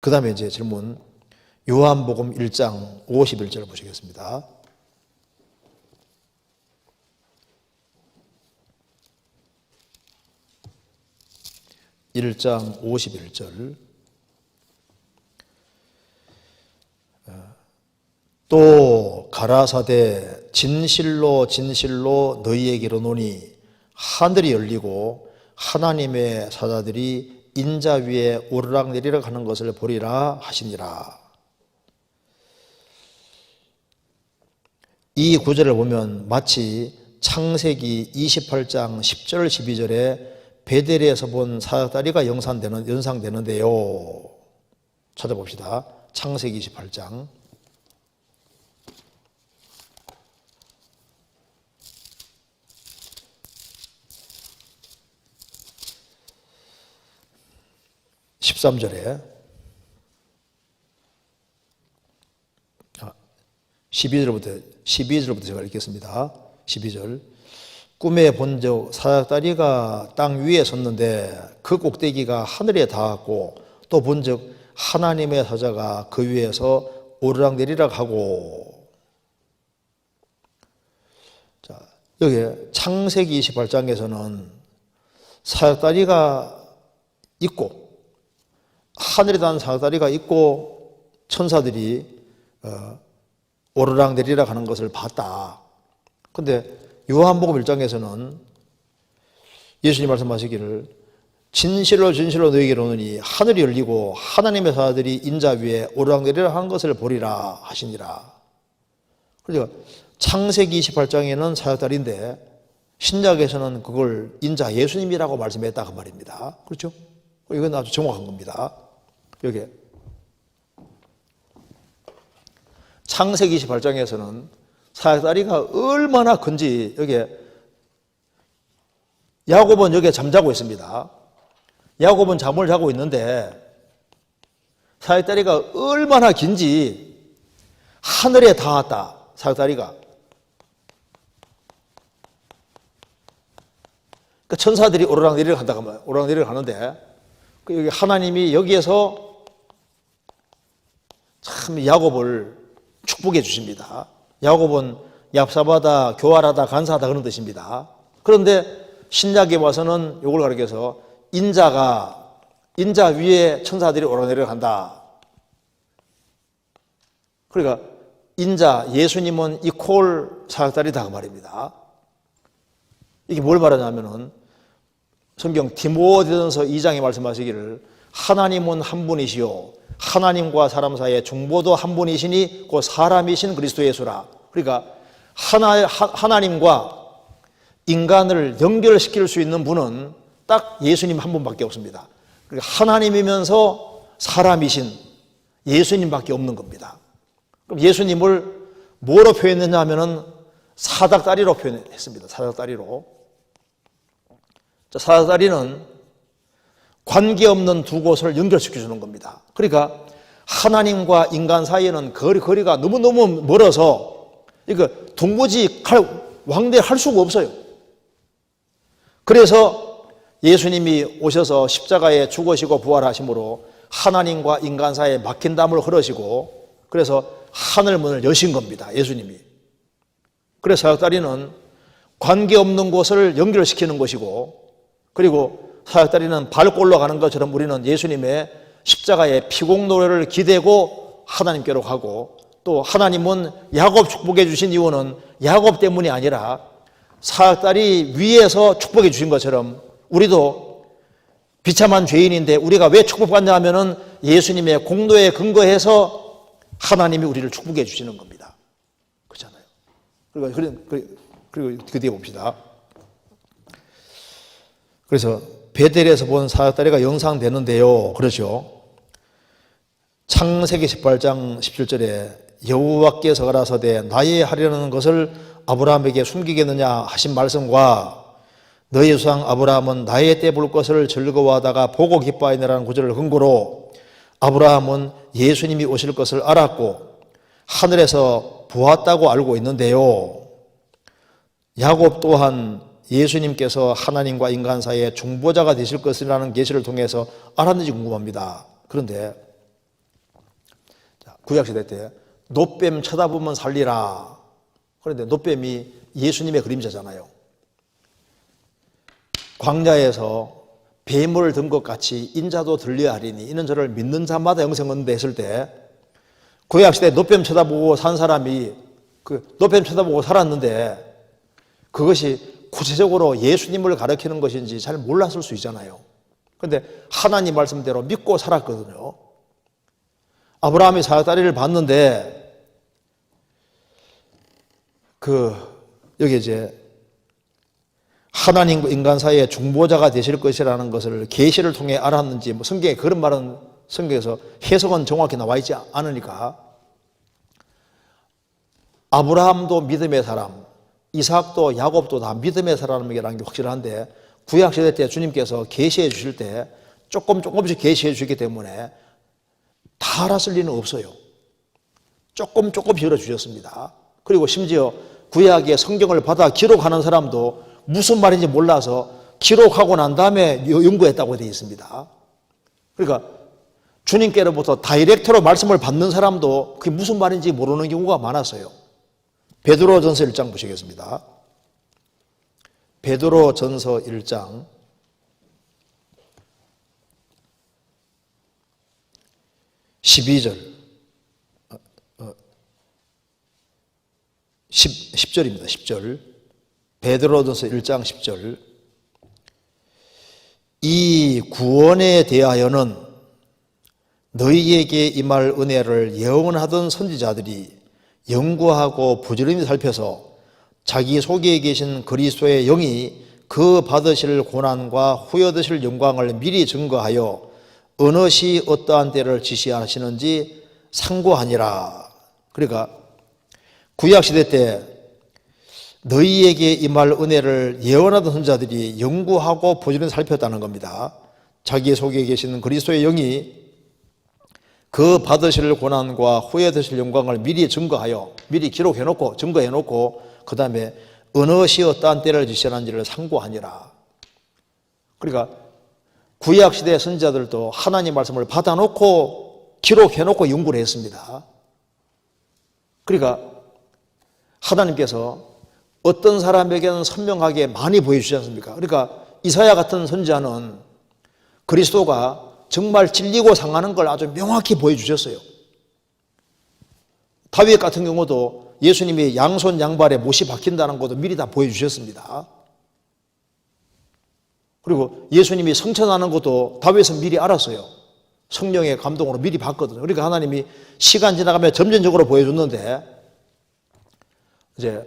그 다음에 이제 질문, 요한복음 1장 51절 보시겠습니다. (1장 51절) 또 가라사대 진실로 진실로 너희에게 이르노니 하늘이 열리고 하나님의 사자들이 인자 위에 오르락내리락 하는 것을 보리라 하시니라. 이 구절을 보면 마치 창세기 28장 10절 12절에 베델에서 본 사역다리가 연상되는데요. 찾아봅시다. 창세기 28장 13절에 12절부터 제가 읽겠습니다. 12절 꿈에 본적 사역다리가 땅 위에 섰는데 그 꼭대기가 하늘에 닿았고 또 본적 하나님의 사자가 그 위에서 오르락내리락 하고. 자, 여기 창세기 28장에서는 사역다리가 있고 하늘에 닿은 사역다리가 있고 천사들이 오르락내리락 하는 것을 봤다. 그런데 요한복음 1장에서는 예수님 말씀하시기를 진실로 진실로 너희에게 이르노니 하늘이 열리고 하나님의 사자들이 인자 위에 오르락내리락 하는 것을 보리라 하시니라. 그러니까 창세기 28장에는 사역다리인데 신약에서는 그걸 인자 예수님이라고 말씀했다 그 말입니다. 그렇죠? 이건 아주 정확한 겁니다. 여기 창세기 28장에서는 사역다리가 얼마나 큰지, 여기 야곱은 여기에 잠자고 있습니다. 야곱은 잠을 자고 있는데 사역다리가 얼마나 긴지 하늘에 닿았다. 사역다리가. 그러니까 천사들이 오르락내리락 한다고 하면 오르락내리락 하는데 여기 하나님이 여기에서 참 야곱을 축복해 주십니다. 야곱은 얍사바다, 교활하다, 간사하다 그런 뜻입니다. 그런데 신약에 와서는 이걸 가리켜서 인자 위에 천사들이 오르락내리락 한다. 그러니까 인자, 예수님은 이퀄 사역다리다 그 말입니다. 이게 뭘 말하냐면은 성경 디모데전서 2장에 말씀하시기를 하나님은 한 분이시요 하나님과 사람 사이의 중보도 한 분이시니 그 사람이신 그리스도 예수라. 그러니까 하나님과 인간을 연결시킬 수 있는 분은 딱 예수님 한 분밖에 없습니다. 그러니까 하나님이면서 사람이신 예수님밖에 없는 겁니다. 그럼 예수님을 뭐로 표현했냐 하면은 사닥다리로 표현했습니다. 사닥다리로. 자, 사닥다리는 관계없는 두 곳을 연결시켜주는 겁니다. 그러니까 하나님과 인간 사이에는 거리가 너무너무 멀어서 이거 동무지 왕래할 수가 없어요. 그래서 예수님이 오셔서 십자가에 죽으시고 부활하심으로 하나님과 인간 사이에 막힌 담을 흐르시고 그래서 하늘문을 여신 겁니다. 예수님이. 그래서 사역다리는 관계없는 곳을 연결시키는 것이고 그리고 사역다리는 밟고 올라가는 것처럼 우리는 예수님의 십자가의 피공 노래를 기대고 하나님께로 가고 또 하나님은 야곱 축복해 주신 이유는 야곱 때문이 아니라 사역다리 위에서 축복해 주신 것처럼 우리도 비참한 죄인인데 우리가 왜 축복받냐 하면은 예수님의 공로에 근거해서 하나님이 우리를 축복해 주시는 겁니다. 그렇잖아요. 그리고 그 뒤에 봅시다. 그래서 베델에서 본 사역다리가 연상되는데요. 그렇죠. 창세기 18장 17절에 여호와께서 가라사대 나의 하려는 것을 아브라함에게 숨기겠느냐 하신 말씀과 너희 조상 아브라함은 나의 때 볼 것을 즐거워하다가 보고 기뻐하느라는 구절을 근거로 아브라함은 예수님이 오실 것을 알았고 하늘에서 보았다고 알고 있는데요. 야곱 또한 예수님께서 하나님과 인간 사이에 중보자가 되실 것이라는 계시를 통해서 알았는지 궁금합니다. 그런데 구약시대 때 놋뱀 쳐다보면 살리라. 그런데 놋뱀이 예수님의 그림자잖아요. 광야에서 뱀을 든 것 같이 인자도 들려야 하리니 이는 저를 믿는 자마다 영생 얻는다 했을 때 구약시대 놋뱀 쳐다보고 산 사람이 그 놋뱀 쳐다보고 살았는데 그것이 구체적으로 예수님을 가리키는 것인지 잘 몰랐을 수 있잖아요. 그런데 하나님 말씀대로 믿고 살았거든요. 아브라함이 사역다리를 봤는데 여기 이제 하나님과 인간 사이의 중보자가 되실 것이라는 것을 계시를 통해 알았는지 뭐 성경에 그런 말은 성경에서 해석은 정확히 나와 있지 않으니까 아브라함도 믿음의 사람, 이삭도 야곱도 다 믿음의 사람이라는 게 확실한데 구약시대 때 주님께서 계시해 주실 때 조금씩 계시해 주기 때문에 다 알았을 리는 없어요. 조금씩 열어주셨습니다. 그리고 심지어 구약의 성경을 받아 기록하는 사람도 무슨 말인지 몰라서 기록하고 난 다음에 연구했다고 되어 있습니다. 그러니까 주님께로부터 다이렉트로 말씀을 받는 사람도 그게 무슨 말인지 모르는 경우가 많았어요. 베드로전서 1장 보시겠습니다. 베드로전서 1장 12절 10절입니다. 10절 베드로전서 1장 10절 이 구원에 대하여는 너희에게 임할 은혜를 예언하던 선지자들이 연구하고 부지런히 살펴서 자기 속에 계신 그리스도의 영이 그 받으실 고난과 후에 얻으실 영광을 미리 증거하여 어느 시 어떠한 때를 지시하시는지 상고하니라. 그러니까 구약시대 때 너희에게 임할 은혜를 예언하던 선지자들이 연구하고 부지런히 살폈다는 겁니다. 자기 속에 계시는 그리스도의 영이 그 받으실 고난과 후에 얻으실 영광을 미리 증거하여 미리 기록해놓고 증거해놓고 그 다음에 어느 시 어떠한 때를 지시하는지를 상고하니라. 그러니까 구약시대 선지자들도 하나님 말씀을 받아놓고 기록해놓고 연구를 했습니다. 그러니까 하나님께서 어떤 사람에게는 선명하게 많이 보여주지 않습니까? 그러니까 이사야 같은 선지자는 그리스도가 정말 찔리고 상하는 걸 아주 명확히 보여주셨어요. 다윗 같은 경우도 예수님이 양손 양발에 못이 박힌다는 것도 미리 다 보여주셨습니다. 그리고 예수님이 성천하는 것도 다윗은 미리 알았어요. 성령의 감동으로 미리 봤거든요. 그러니까 하나님이 시간 지나가면 점진적으로 보여줬는데 이제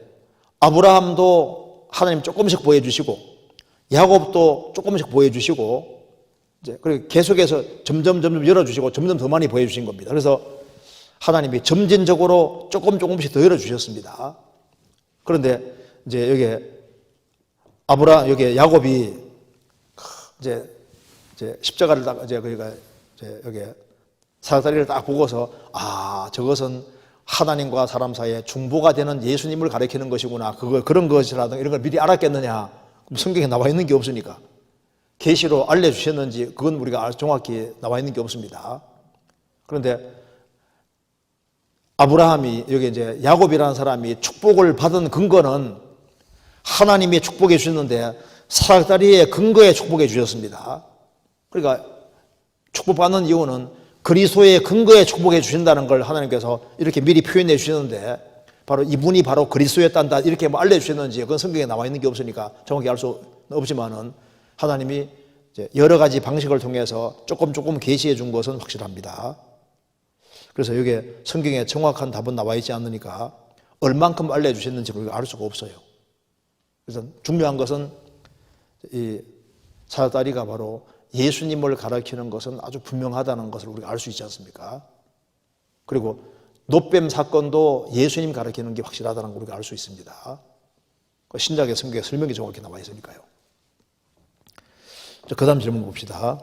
아브라함도 하나님 조금씩 보여주시고 야곱도 조금씩 보여주시고 이제 그리고 계속해서 점점 열어주시고 점점 더 많이 보여주신 겁니다. 그래서 하나님이 점진적으로 조금씩 더 열어주셨습니다. 그런데 이제 여기 야곱이 이제 십자가를 딱 그러니까 여기 사다리를 딱 보고서 저것은 하나님과 사람 사이에 중보가 되는 예수님을 가리키는 것이구나. 그런 것이라든가 이런 걸 미리 알았겠느냐. 성경에 나와 있는 게 없으니까. 계시로 알려주셨는지 그건 우리가 정확히 나와 있는 게 없습니다. 그런데 아브라함이 여기 이제 야곱이라는 사람이 축복을 받은 근거는 하나님이 축복해 주셨는데 사다리의 근거에 축복해 주셨습니다. 그러니까 축복받는 이유는 그리스도의 근거에 축복해 주신다는 걸 하나님께서 이렇게 미리 표현해 주셨는데 바로 이분이 바로 그리스도였단다 이렇게 알려주셨는지 그건 성경에 나와 있는 게 없으니까 정확히 알 수 없지만은 하나님이 이제 여러 가지 방식을 통해서 조금 계시해 준 것은 확실합니다. 그래서 여기에 성경에 정확한 답은 나와 있지 않으니까 얼만큼 알려주셨는지 우리가 알 수가 없어요. 그래서 중요한 것은 이 사다리가 바로 예수님을 가리키는 것은 아주 분명하다는 것을 우리가 알 수 있지 않습니까? 그리고 놋뱀 사건도 예수님 가리키는 게 확실하다는 걸 우리가 알 수 있습니다. 신약의 성경에 설명이 정확히 나와 있으니까요. 그 다음 질문 봅시다.